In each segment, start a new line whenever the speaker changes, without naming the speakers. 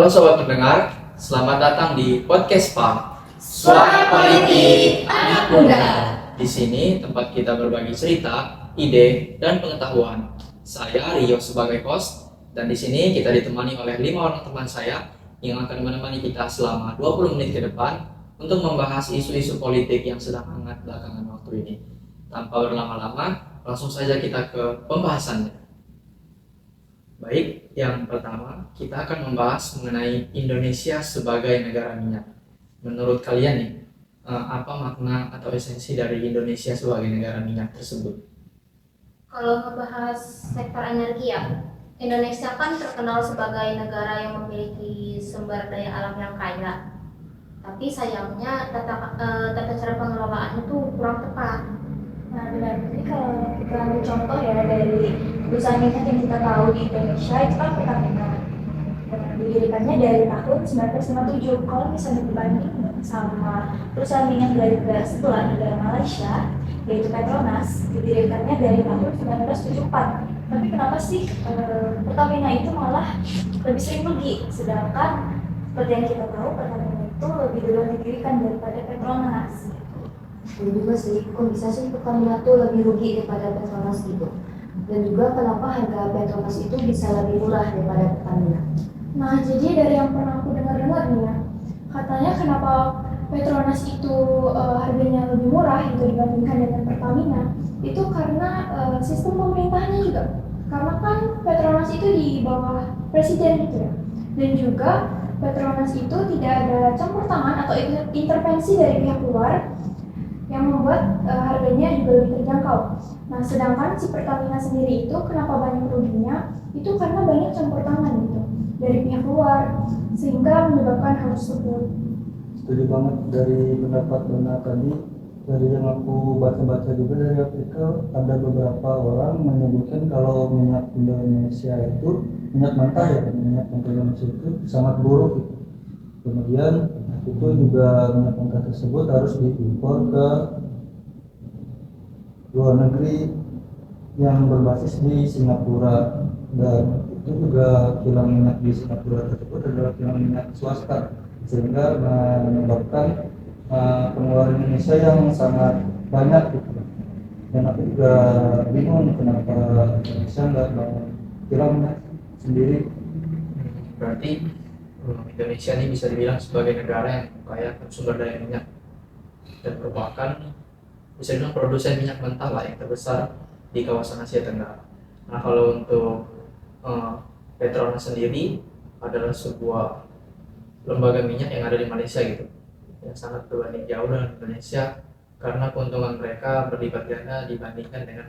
Halo sobat pendengar, selamat datang di podcast PAM.
Suara Politik Anak Muda.
Di sini tempat kita berbagi cerita, ide, dan pengetahuan. Saya Rio sebagai host, dan di sini kita ditemani oleh 5 orang teman saya yang akan menemani kita selama 20 menit ke depan untuk membahas isu-isu politik yang sedang hangat belakangan waktu ini. Tanpa berlama-lama, langsung saja kita ke pembahasannya. Baik, yang pertama kita akan membahas mengenai Indonesia sebagai negara minyak. Menurut kalian nih, apa makna atau esensi dari Indonesia sebagai negara minyak tersebut?
Kalau ngebahas sektor energi ya, Indonesia kan terkenal sebagai negara yang memiliki sumber daya alam yang kaya. Tapi sayangnya tata cara pengelolaannya tuh kurang tepat.
Nah benar, jadi kalau kita ambil contoh ya dari perusahaan minyak yang kita tahu di Indonesia itu kan Pertamina. Dan didirikannya dari tahun 1957. Kalau misalnya dibanding sama perusahaan minyak dari negara sebelah, negara Malaysia, yaitu Petronas, didirikannya dari tahun 1974. Tapi kenapa sih Pertamina itu malah lebih sering rugi, sedangkan seperti yang kita tahu Pertamina itu lebih dulu didirikan daripada Petronas.
Dan juga sih, kok bisa sih Pertamina tuh lebih rugi daripada Petronas gitu? Dan juga kenapa harga Petronas itu bisa lebih murah daripada Pertamina?
Nah, jadi dari yang pernah aku dengar nih ya, katanya kenapa Petronas itu harganya lebih murah itu dibandingkan dengan Pertamina, itu karena sistem pemerintahnya juga. Karena kan Petronas itu di bawah presiden gitu ya. Dan juga Petronas itu tidak ada campur tangan atau intervensi dari pihak luar yang membuat harganya juga lebih terjangkau. Nah, sedangkan si Pertamina sendiri itu kenapa banyak ruginya? Itu karena banyak campur tangan gitu dari pihak luar, sehingga menyebabkan hal tersebut.
Setuju banget dari pendapat Dona tadi. Dari yang aku baca-baca juga dari artikel, ada beberapa orang menyebutkan kalau minyak Indonesia itu, minyak mentah ya, minyak mentah Indonesia itu sangat buruk gitu. Kemudian itu juga minyak mentah tersebut harus diimpor ke luar negeri yang berbasis di Singapura, dan itu juga kilang minyak di Singapura tersebut adalah kilang minyak swasta, sehingga menyebabkan pengeluaran Indonesia yang sangat banyak gitu. Dan aku juga bingung kenapa Indonesia nggak bangun kilang minyak sendiri.
Berarti Indonesia ini bisa dibilang sebagai negara yang kaya sumber daya minyak dan merupakan bisa dibilang produsen minyak mentah lah yang terbesar di kawasan Asia Tenggara. Nah, kalau untuk Petronas sendiri adalah sebuah lembaga minyak yang ada di Malaysia gitu, yang sangat berbanding jauh dengan Indonesia karena keuntungan mereka berlipat ganda dibandingkan dengan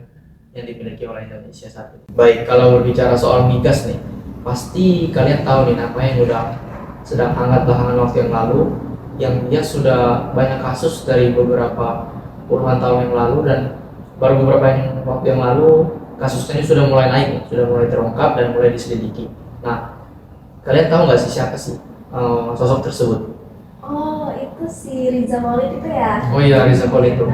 yang dimiliki oleh Indonesia saat ini. Baik, kalau berbicara soal migas nih, pasti kalian tahu nih apa yang udah sedang hangat belakangan waktu yang lalu, yang dia sudah banyak kasus dari beberapa puluhan tahun yang lalu, dan baru beberapa waktu yang lalu kasusnya sudah mulai naik, sudah mulai terungkap dan mulai diselidiki. Nah, kalian tahu nggak sih siapa sih sosok tersebut?
Oh, itu si Riza Maulid itu ya?
Oh iya, Riza Maulid itu.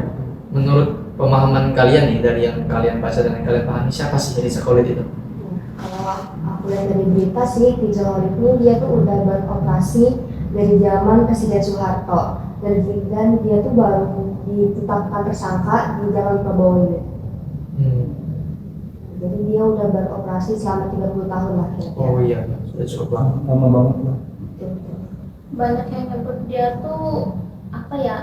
Menurut pemahaman kalian nih, dari yang kalian baca dan yang kalian pahami, siapa sih Riza Maulid itu?
Kalau aku lihat dari berita sih, Rizal Maulid ini dia tuh udah beroperasi dari zaman Presiden Soeharto, dan dia tuh baru ditetapkan tersangka di zaman Prabowo ini. Jadi dia udah beroperasi selama 30 tahun lah kira-kira.
Oh iya, sudah cukup lama.
Lama banget lah.
Banyak yang nyebut dia tuh apa ya,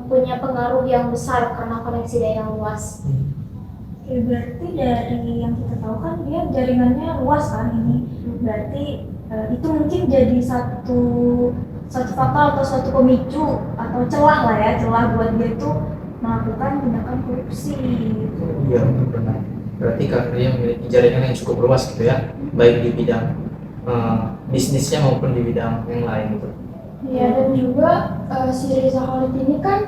punya pengaruh yang besar karena koneksi daya yang luas.
Oke, berarti dari yang kita tahu kan dia jaringannya luas kan ini. Berarti itu mungkin jadi satu faktor atau suatu pemicu atau celah lah ya, celah buat dia itu melakukan tindakan korupsi gitu.
Iya, benar. Berarti karena dia memiliki jaringan yang cukup luas gitu ya, baik di bidang bisnisnya maupun di bidang yang lain gitu.
Iya, dan juga si Riza Khalid ini kan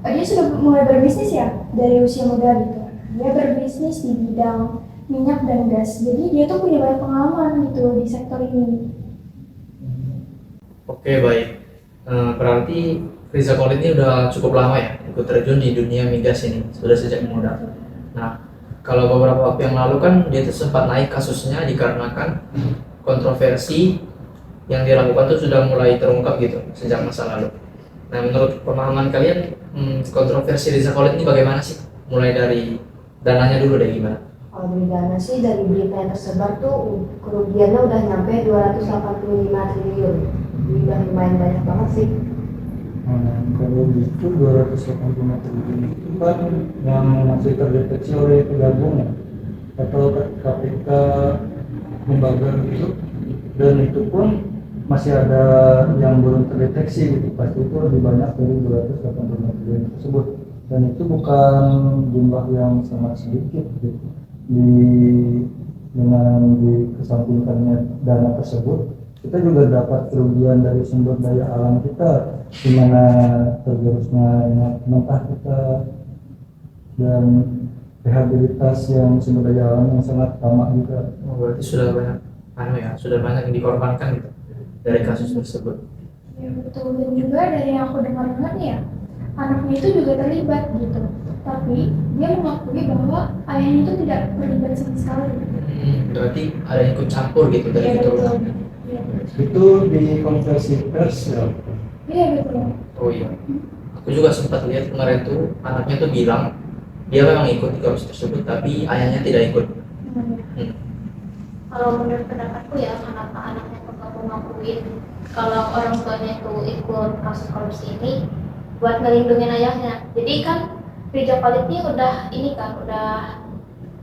dia sudah mulai berbisnis ya dari usia muda gitu. Dia berbisnis di bidang minyak dan gas. Jadi dia tuh punya banyak pengalaman gitu di sektor ini.
Oke, baik. Berarti Riza Khalid ini udah cukup lama ya ikut terjun di dunia migas ini, sudah sejak muda. Nah, kalau beberapa waktu yang lalu kan dia tuh sempat naik kasusnya dikarenakan kontroversi yang dilakukan tuh sudah mulai terungkap gitu sejak masa lalu. Nah, menurut pemahaman kalian, kontroversi Riza Khalid ini bagaimana sih? Mulai dari dananya dulu deh, gimana?
Kalau dari dana sih, dari berita yang tersebar tuh kerugiannya udah nyampe 285 triliun. Jadi udah lumayan banyak banget sih.
Kalau gitu 285 triliun itu kan yang masih terdeteksi oleh penggabungan atau KPK lembaga gitu, dan itu pun masih ada yang belum terdeteksi gitu. Pasti itu lebih banyak dari 285 triliun tersebut, dan itu bukan jumlah yang sangat sedikit gitu. Dengan dikesampingkannya dana tersebut, kita juga dapat kerugian dari sumber daya alam kita, di mana tergerusnya mentah kita, dan rehabilitas yang sumber daya alam yang sangat tamak juga.
Berarti sudah banyak, sudah banyak yang dikorbankan gitu dari kasus tersebut.
Ya betul, dan juga dari yang aku dengar-dengar ya, anaknya itu juga terlibat gitu. Tapi dia mengakui bahwa ayahnya itu tidak terlibat sama sekali.
Berarti ada yang ikut campur gitu dari
Iya
keturunan.
betul. Iya.
Itu di konversi pers ya.
Iya betul.
Oh iya, aku juga sempat lihat kemarin tuh anaknya tuh bilang dia memang ikut di korupsi tersebut, tapi ayahnya tidak ikut.
Kalau menurut pendapatku ya, kenapa anaknya bakal ngakuin kalau orang tuanya itu ikut kasus korupsi ini buat ngelindungin ayahnya. Jadi kan Riza Khalid ini udah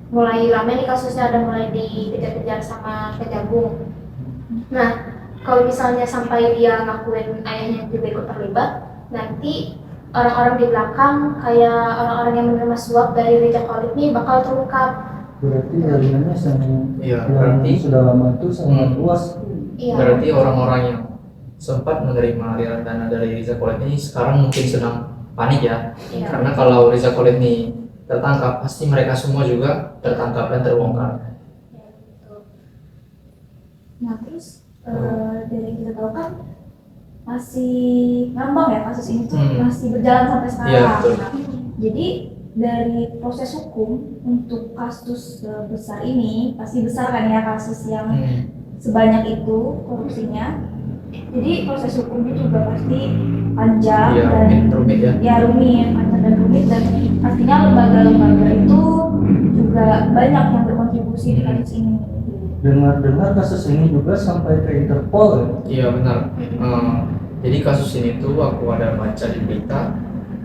mulai ramai nih kasusnya, udah mulai dikejar-kejar sama Kejagung. Nah, kalau misalnya sampai dia ngakuin ayahnya juga ikut terlibat, nanti orang-orang di belakang kayak orang-orang yang menerima suap dari Riza Khalid ini bakal terungkap.
Berarti jaringannya
Iya,
yang
berarti
sudah lama itu sangat luas.
Iya.
berarti orang-orang yang sempat menerima aliran dana dari Riza Khalid ini sekarang mungkin sedang panik ya.
Iya.
Karena kalau Riza Khalid ini tertangkap, pasti mereka semua juga tertangkap dan terbongkar.
Ya, betul.
Nah terus dari yang kita tahu kan masih ngambang ya kasus ini tuh masih berjalan sampai sekarang.
Iya, betul.
Nah, jadi dari proses hukum untuk kasus besar ini pasti besar kan ya, kasus yang sebanyak itu korupsinya. Jadi proses hukumnya juga pasti panjang
Iya,
dan
rumit ya.
ya rumit, panjang dan rumit, dan pastinya lembaga-lembaga itu juga banyak yang berkontribusi di kasus ini.
Dengar-dengar kasus ini juga sampai ke Interpol ya.
Iya benar. Jadi kasus ini tuh aku ada baca di berita,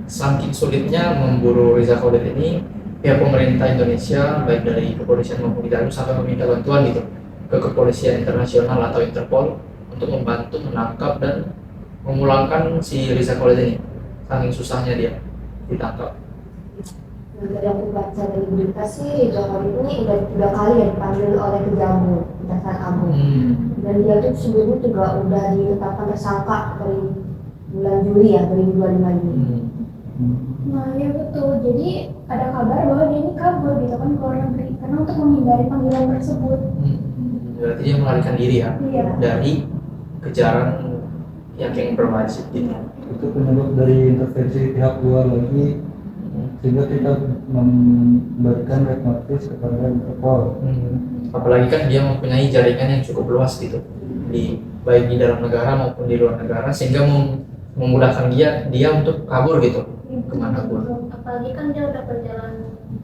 saking sulitnya memburu Riza Khalid ini, pihak pemerintah Indonesia baik dari kepolisian maupun Kejagung sampai meminta bantuan gitu ke kepolisian internasional atau Interpol untuk membantu menangkap dan memulangkan si Riza Khalid ini. Saking susahnya dia ditangkap.
Nah, dari yang aku baca dari berita sih, Riza Khalid ini udah 3 kali ya dipanggil oleh Kejagung, Kejaksaan Agung. Dan dia tuh sebelumnya juga udah ditetapkan tersangka dari bulan Juli ya, 2025 ini.
Nah ya betul, jadi ada kabar bahwa dia ini kabur gitu kan ke luar negeri karena untuk menghindari panggilan tersebut.
Berarti dia melarikan diri ya
Iya.
dari kejaran yang berwajib gitu.
Itu penyebab dari intervensi pihak luar lagi, sehingga kita memberikan red notice kepada Interpol.
Apalagi kan dia mempunyai jaringan yang cukup luas gitu baik di dalam negara maupun di luar negara, sehingga memudahkan dia untuk kabur gitu kemana pun.
Apalagi kan dia udah berjalan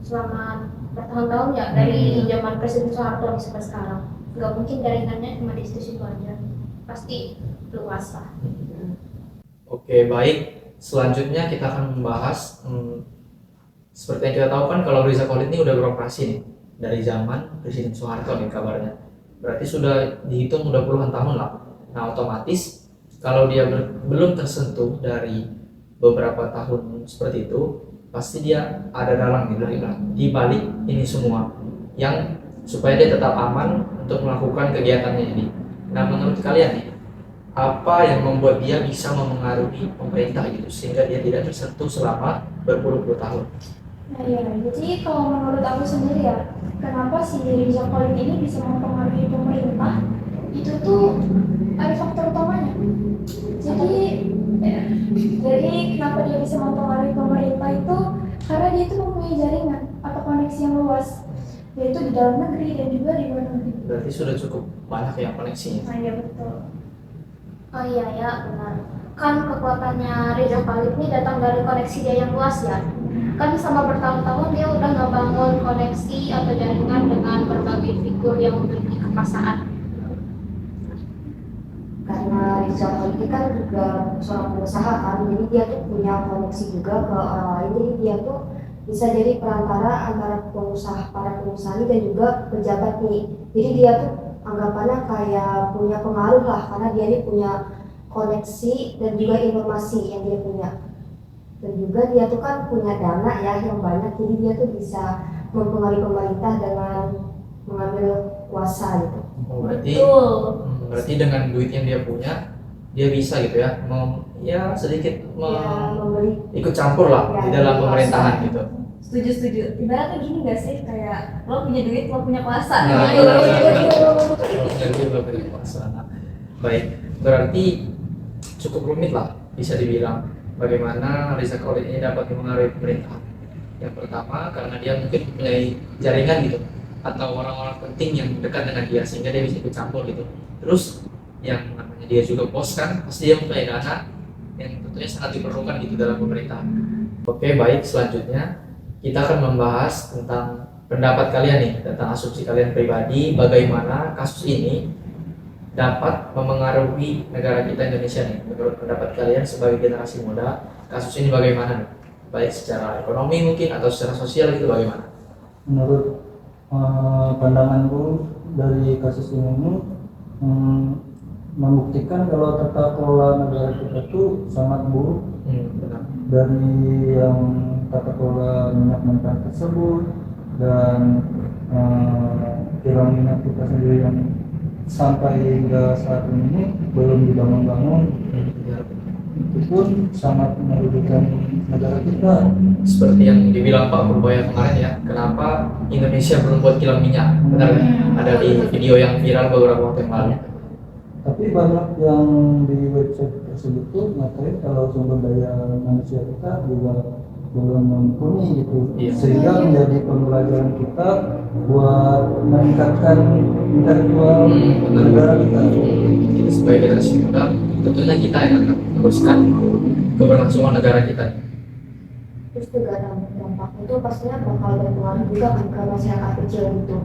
selama bertahun-tahun ya, dari zaman Presiden Soeharto sampai sekarang. Nggak mungkin jaringannya cuma di situ aja, pasti luas lah.
Oke, baik. Selanjutnya kita akan membahas seperti yang kita tahu kan kalau Riza Khalid ini udah beroperasi nih dari zaman Presiden Soeharto nih kabarnya. Berarti sudah dihitung udah puluhan tahun lah. Nah, otomatis kalau dia belum tersentuh dari beberapa tahun seperti itu, pasti dia ada dalang di balik ini semua yang supaya dia tetap aman untuk melakukan kegiatannya ini. Nah, menurut kalian nih, apa yang membuat dia bisa memengaruhi pemerintah gitu sehingga dia tidak tersentuh selama berpuluh-puluh tahun?
Nah ya, jadi kalau menurut aku sendiri ya, kenapa si Riza Khalid ini bisa mempengaruhi pemerintah, itu tuh ada faktor utamanya. Jadi kenapa dia bisa mempengaruhi pemerintah itu karena dia itu mempunyai jaringan atau koneksi yang luas. yaitu di dalam negeri dan juga di luar negeri.
Berarti sudah cukup banyak yang koneksinya.
Nah ya betul.
Oh iya ya benar. Kan kekuatannya Reza Khalid ini datang dari koneksi dia yang luas ya. Kan selama bertahun-tahun dia udah ngebangun koneksi atau jaringan dengan berbagai figur yang memiliki kekuasaan.
Karena Rizal Khalid ini kan juga seorang pengusaha kan, jadi dia tuh punya koneksi juga ke orang lain, jadi dia tuh bisa jadi perantara antara para pengusaha ini dan juga pejabat nih. Jadi dia tuh anggapannya kayak punya pengaruh lah, karena dia ini punya koneksi dan juga informasi yang dia punya. Dan juga dia tuh kan punya dana ya yang banyak, jadi dia tuh bisa mempengaruhi pemerintah dengan mengambil kuasa gitu.
Oh, berarti
Betul.
berarti dengan duit yang dia punya, dia bisa gitu ya, ya sedikit
Ya, memberi
ikut campur lah
Ya,
di dalam
kuasa.
pemerintahan gitu.
Setuju. Ibaratnya gini gak sih, kayak lo punya duit, lo punya kuasa.
Nah,
Gitu.
Jadi belum punya kuasa. Nah, baik, berarti cukup rumit lah bisa dibilang bagaimana Reza Khalid ini dapat mengaruhi pemerintah. Yang pertama karena dia mungkin punya jaringan gitu atau orang-orang penting yang dekat dengan dia sehingga dia bisa ikut campur gitu. Terus yang namanya dia juga bos kan, pasti dia mempunyai dana yang tentunya sangat diperlukan gitu dalam pemerintahan. Oke, baik, selanjutnya kita akan membahas tentang pendapat kalian nih, tentang asumsi kalian pribadi, bagaimana kasus ini dapat memengaruhi negara kita Indonesia nih. Menurut pendapat kalian sebagai generasi muda, kasus ini bagaimana nih? Baik secara ekonomi mungkin atau secara sosial itu bagaimana?
Menurut pandanganku dari kasus ini membuktikan kalau tata kelola negara kita tuh sangat buruk.
Benar.
Dari yang tata kelola minyak mentah tersebut dan kilang minyak kita sendiri yang sampai hingga saat ini belum dibangun-bangun, itu pun sangat merugikan negara kita.
Seperti yang dibilang Pak Purbaya kemarin ya, kenapa Indonesia belum buat kilang minyak? Benar kan? Ada di video yang viral beberapa waktu yang lalu.
Tapi banyak yang di website tersebut tuh ngatain kalau sumber daya manusia kita juga belum mumpuni gitu,
Iya.
sehingga menjadi pembelajaran kita buat meningkatkan intelektual negara kita.
Kita sebagai generasi muda, tentunya kita yang akan meneruskan keberlangsungan negara kita.
Terus juga dampak itu pastinya bakal berpengaruh juga kan ke masyarakat kecil gitu.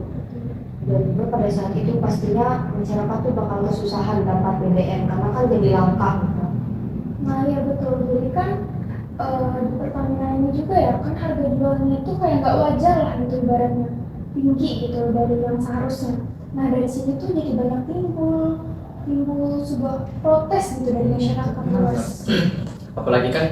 Dan juga pada saat itu pastinya masyarakat tuh bakal kesusahan dapat BBM karena kan jadi langka gitu.
Nah ya betul, jadi kan di Pertamina ini juga ya kan harga jualnya itu kayak nggak wajar lah gitu ibaratnya, tinggi gitu dari yang seharusnya. Nah dari sini tuh jadi banyak timbul sebuah protes gitu dari masyarakat luas.
Apalagi kan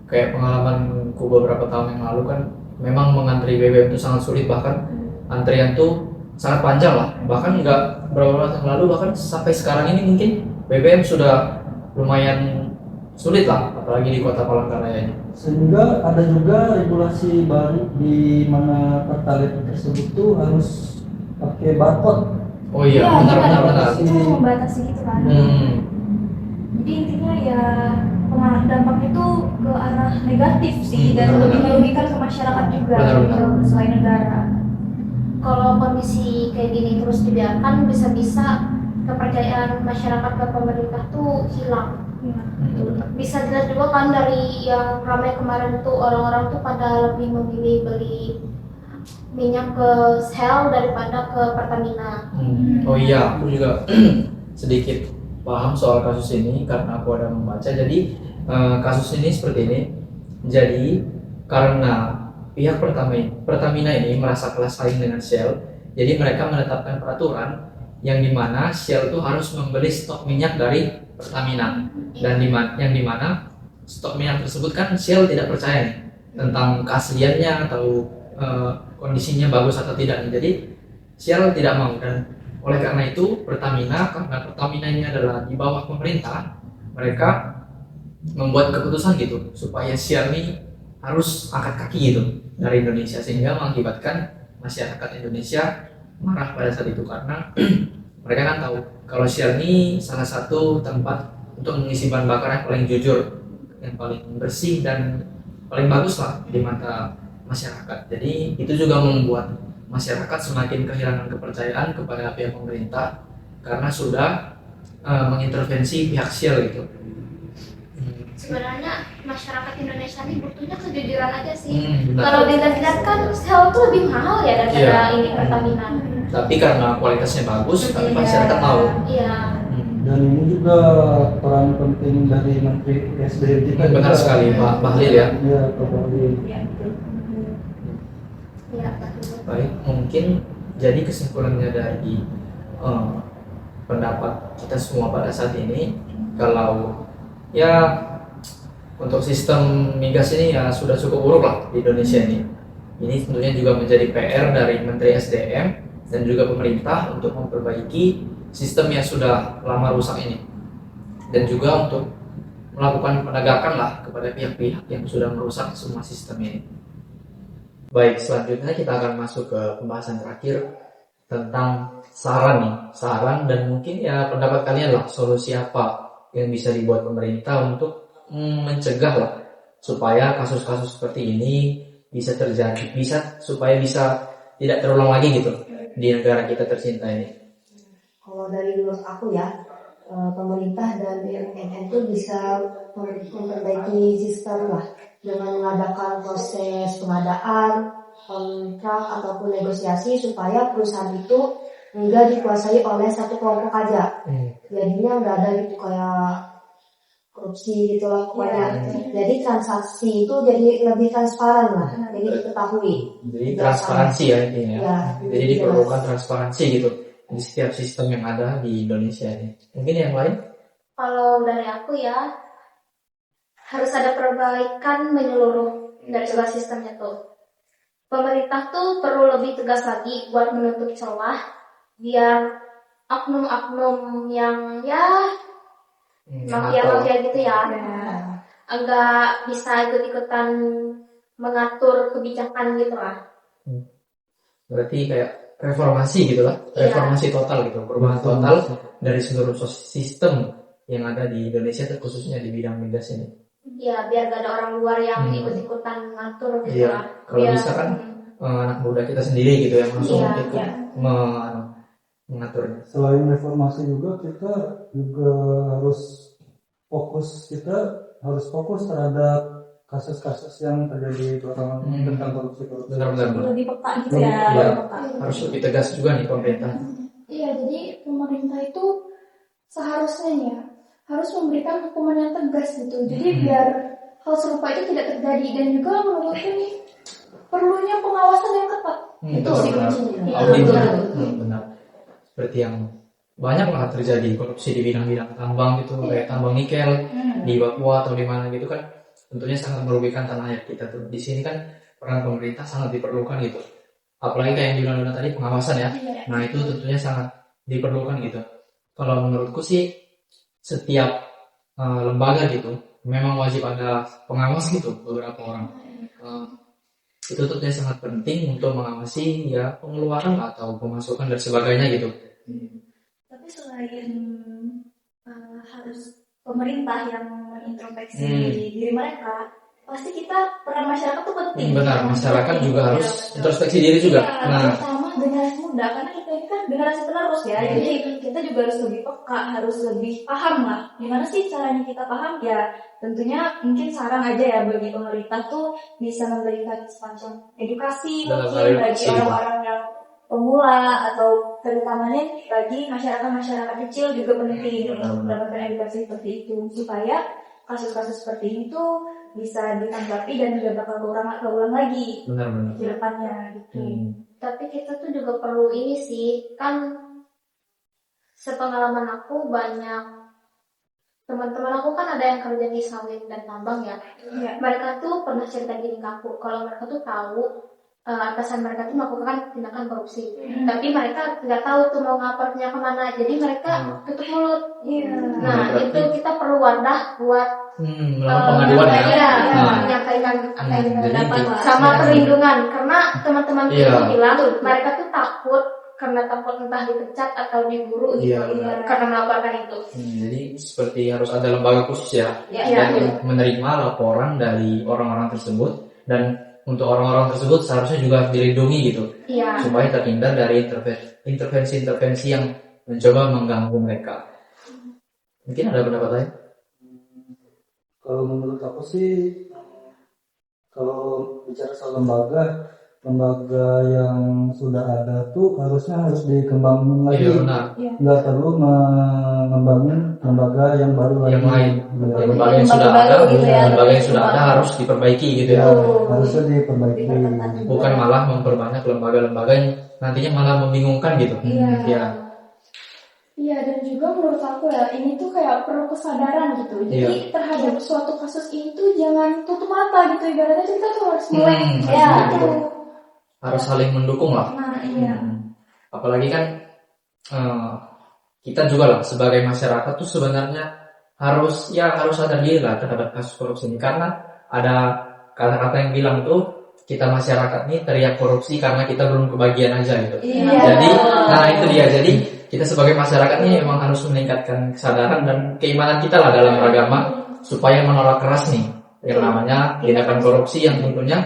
kayak pengalamanku beberapa tahun yang lalu kan, memang mengantri BBM itu sangat sulit, bahkan antrian tuh sangat panjang lah. Bahkan nggak beberapa tahun lalu, bahkan sampai sekarang ini mungkin BBM sudah lumayan sulit lah, apalagi di kota Palangkaraya ini.
Sehingga ada juga regulasi baru di mana pertalite tersebut tuh harus pakai barcode.
Oh iya, benar.
Itu membatasi gitu kan. Jadi intinya ya dampaknya itu ke arah negatif sih, dan lebih merugikan ke masyarakat juga gitu, selain negara.
Kalau kondisi kayak gini terus dibiarkan, bisa-bisa kepercayaan masyarakat ke pemerintah tuh hilang. Bisa dilihat juga kan dari yang ramai kemarin tuh, orang-orang tuh pada lebih memilih beli minyak ke Shell daripada ke Pertamina.
Oh iya, aku juga sedikit paham soal kasus ini karena aku ada membaca. Jadi kasus ini seperti ini. Jadi karena pihak Pertamina ini merasa kalah saing dengan Shell, jadi mereka menetapkan peraturan yang dimana Shell itu harus membeli stok minyak dari Pertamina, dan yang dimana stok minyak tersebut kan Shell tidak percaya nih tentang keasliannya atau kondisinya bagus atau tidak. Jadi Shell tidak mau, dan oleh karena itu karena Pertamina ini adalah di bawah pemerintah, mereka membuat keputusan gitu supaya Shell ini harus angkat kaki gitu dari Indonesia, sehingga mengakibatkan masyarakat Indonesia marah pada saat itu karena mereka kan tahu kalau Shell ini salah satu tempat untuk mengisi bahan bakar yang paling jujur, yang paling bersih dan paling bagus lah di mata masyarakat. Jadi itu juga membuat masyarakat semakin kehilangan kepercayaan kepada pihak pemerintah karena sudah mengintervensi pihak Shell gitu.
Sebenarnya masyarakat Indonesia ini butuhnya kejujuran aja sih.
Benar.
Kalau dilihat kan Shell tuh lebih mahal ya daripada ini Pertamina.
Tapi karena kualitasnya bagus, tapi masyarakat mau.
Iya.
Dan ini juga peran penting dari Menteri SDM kita.
Benar
juga.
sekali, Pak Bahlil ya.
Iya, Pak Bahlil.
Ya, betul.
Iya, betul.
Baik, mungkin jadi kesimpulannya dari pendapat kita semua pada saat ini, kalau ya untuk sistem migas ini ya sudah cukup buruk lah di Indonesia ini. Ini tentunya juga menjadi PR dari Menteri SDM dan juga pemerintah untuk memperbaiki sistem yang sudah lama rusak ini, dan juga untuk melakukan penegakan lah kepada pihak-pihak yang sudah merusak semua sistem ini. Baik, selanjutnya kita akan masuk ke pembahasan terakhir tentang saran dan mungkin ya pendapat kalian lah, solusi apa yang bisa dibuat pemerintah untuk mencegah lah supaya kasus-kasus seperti ini bisa terjadi, supaya bisa tidak terulang lagi gitu di negara kita tercinta ini.
Kalau dari menurut aku ya, pemerintah dan BUMN itu bisa memperbaiki sistem lah dengan mengadakan proses pengadaan, kontrak ataupun negosiasi supaya perusahaan itu enggak dikuasai oleh satu kelompok aja. Jadinya enggak ada gitu kayak korupsi gitu lah pokoknya. Jadi transaksi itu jadi lebih transparan lah, jadi diketahui.
Jadi transparansi ya intinya.
Ya,
Jadi diperlukan transparansi gitu di setiap sistem yang ada di Indonesia ini. Mungkin yang lain?
Kalau dari aku ya harus ada perbaikan menyeluruh dari segala sistemnya tuh. Pemerintah tuh perlu lebih tegas lagi buat menutup celah biar oknum-oknum yang ya mafia-mafia gitu ya enggak bisa ikut-ikutan mengatur kebijakan gitu lah.
Berarti kayak reformasi gitu lah, reformasi total gitu, perubahan total dari seluruh sistem yang ada di Indonesia, khususnya di bidang migas ini.
Iya, biar gak ada orang luar yang ikut-ikutan ngatur gitu
Iya,
lah.
kalau bisa kan anak muda kita sendiri gitu yang langsung
Iya,
ikut
iya.
mengaturnya.
Selain reformasi juga kita juga harus fokus terhadap kasus-kasus yang terjadi belakangan tentang korupsi.
Benar-benar.
Lebih peka gitu ya.
Iya.
lebih peka.
Harus lebih tegas juga nih pemerintah.
Iya, jadi pemerintah itu seharusnya ya harus memberikan hukuman yang tegas gitu. Jadi biar hal serupa itu tidak terjadi, dan juga menurutku nih perlunya pengawasan yang ketat. Itu sih
benar.
kuncinya.
Audit
Iya,
ya.
betul.
Benar. Seperti yang banyak lah terjadi korupsi di bidang-bidang tambang gitu, kayak tambang nikel di Papua atau di mana gitu kan, tentunya sangat merugikan tanah air kita tuh. Di sini kan peran pemerintah sangat diperlukan gitu. Apalagi kayak yang dibilang tadi pengawasan ya. Nah itu tentunya sangat diperlukan gitu. Kalau menurutku sih setiap lembaga gitu memang wajib ada pengawas gitu, beberapa orang. Itu tentunya sangat penting untuk mengawasi ya pengeluaran atau pemasukan dan sebagainya gitu.
Tapi selain harus pemerintah yang mengintrospeksi diri mereka, pasti kita peran masyarakat tuh penting.
Benar, masyarakat juga harus introspeksi diri juga.
Iya,
Nah,
terutama generasi muda, karena kita ini kan generasi penerus ya. Jadi kita juga harus lebih peka, harus lebih paham lah. Gimana sih caranya kita paham? Ya tentunya mungkin saran aja ya bagi pemerintah tuh bisa memberikan semacam edukasi
Dalam
mungkin
hal
bagi
edukasi.
orang-orang yang pemula atau terutamanya bagi masyarakat kecil juga penting untuk mendapatkan edukasi seperti itu supaya kasus-kasus seperti ini tuh bisa ditanggapi dan tidak bakal keulang lagi
benar-benar.
di depannya gitu.
Tapi kita tuh juga perlu ini sih, kan sepengalaman aku banyak teman-teman aku kan ada yang kerja di sawit dan tambang ya.
Iya.
Mereka tuh pernah cerita gini ke aku, kalau mereka tuh tahu atasan mereka tuh melakukan tindakan korupsi, tapi mereka nggak tahu tuh mau ngapornya kemana, jadi mereka tutup mulut. Nah itu kita perlu wadah buat
Melakukan pengaduan ya.
iya,
Nah.
menyampaikan apa yang kita
Jadi
dapat
kita-
sama perlindungan, karena teman-teman
Iya.
itu bilang mereka tuh takut karena takut entah dipecat atau diburu gitu
Iya.
karena melaporkan itu.
Jadi seperti harus ada lembaga khusus ya,
Iya.
yang menerima laporan dari orang-orang tersebut dan untuk orang-orang tersebut seharusnya juga dilindungi gitu,
Iya.
supaya terhindar dari intervensi-intervensi yang mencoba mengganggu mereka. Mungkin ada pendapat lain?
Kalau menurut aku sih, kalau bicara soal lembaga yang sudah ada tuh harusnya harus dikembangin lagi.
Iya benar.
Nggak perlu mengembangin lembaga yang baru lagi.
Yang lain,
Iya.
lembaga yang sudah
Lembaga
ada,
baru gitu ya.
lembaga yang sudah ada harus diperbaiki gitu ya.
Ya, harusnya diperbaiki.
Bukan malah memperbanyak lembaga-lembaga yang nantinya malah membingungkan gitu.
Iya.
Ya.
Iya, dan juga menurut aku ya, ini tuh kayak perlu kesadaran gitu. Jadi terhadap suatu kasus ini tuh jangan tutup mata gitu. Ibaratnya kita tuh harus melek.
harus
Ya,
gitu. Harus saling mendukung lah.
nah iya.
Apalagi kan kita juga lah sebagai masyarakat tuh sebenarnya harus sadar diri lah terhadap kasus korupsi ini, karena ada kata-kata yang bilang tuh kita masyarakat nih teriak korupsi karena kita belum kebagian aja gitu.
Iya.
Jadi, nah itu dia. Jadi kita sebagai masyarakat nih memang harus meningkatkan kesadaran dan keimanan kita lah dalam beragama supaya menolak keras nih yang namanya tindakan korupsi yang tentunya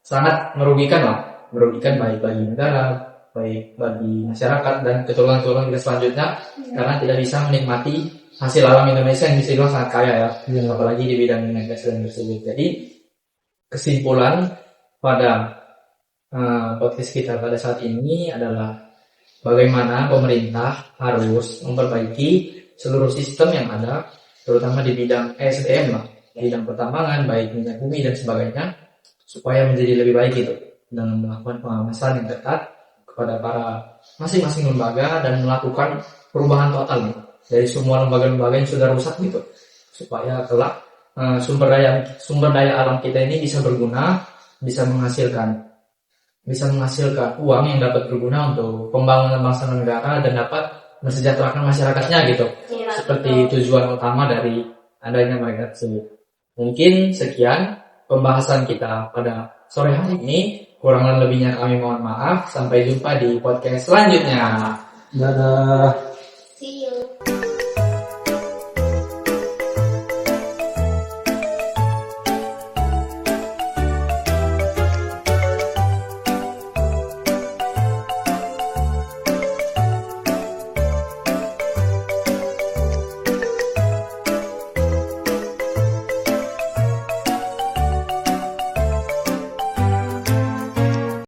sangat merugikan baik bagi negara, baik bagi masyarakat dan keturunan-keturunan kita selanjutnya, karena tidak bisa menikmati hasil alam Indonesia yang bisa dibilang sangat kaya ya, apalagi di bidang minyak gas dan tersebut. Jadi kesimpulan pada podcast kita pada saat ini adalah bagaimana pemerintah harus memperbaiki seluruh sistem yang ada, terutama di bidang SDM lah, bidang pertambangan, baik minyak bumi dan sebagainya, supaya menjadi lebih baik gitu, dengan melakukan pengawasan yang ketat kepada para masing-masing lembaga dan melakukan perubahan total nih dari semua lembaga-lembaga yang sudah rusak gitu, supaya kelak sumber daya alam kita ini bisa berguna, bisa menghasilkan uang yang dapat berguna untuk pembangunan bangsa dan negara dan dapat mensejahterakan masyarakatnya gitu.
Iya,
Seperti tujuan utama dari adanya mereka tersebut. Mungkin sekian pembahasan kita pada sore hari ini. Kurang dan lebihnya kami mohon maaf. Sampai jumpa di podcast selanjutnya.
Dadah.
See you.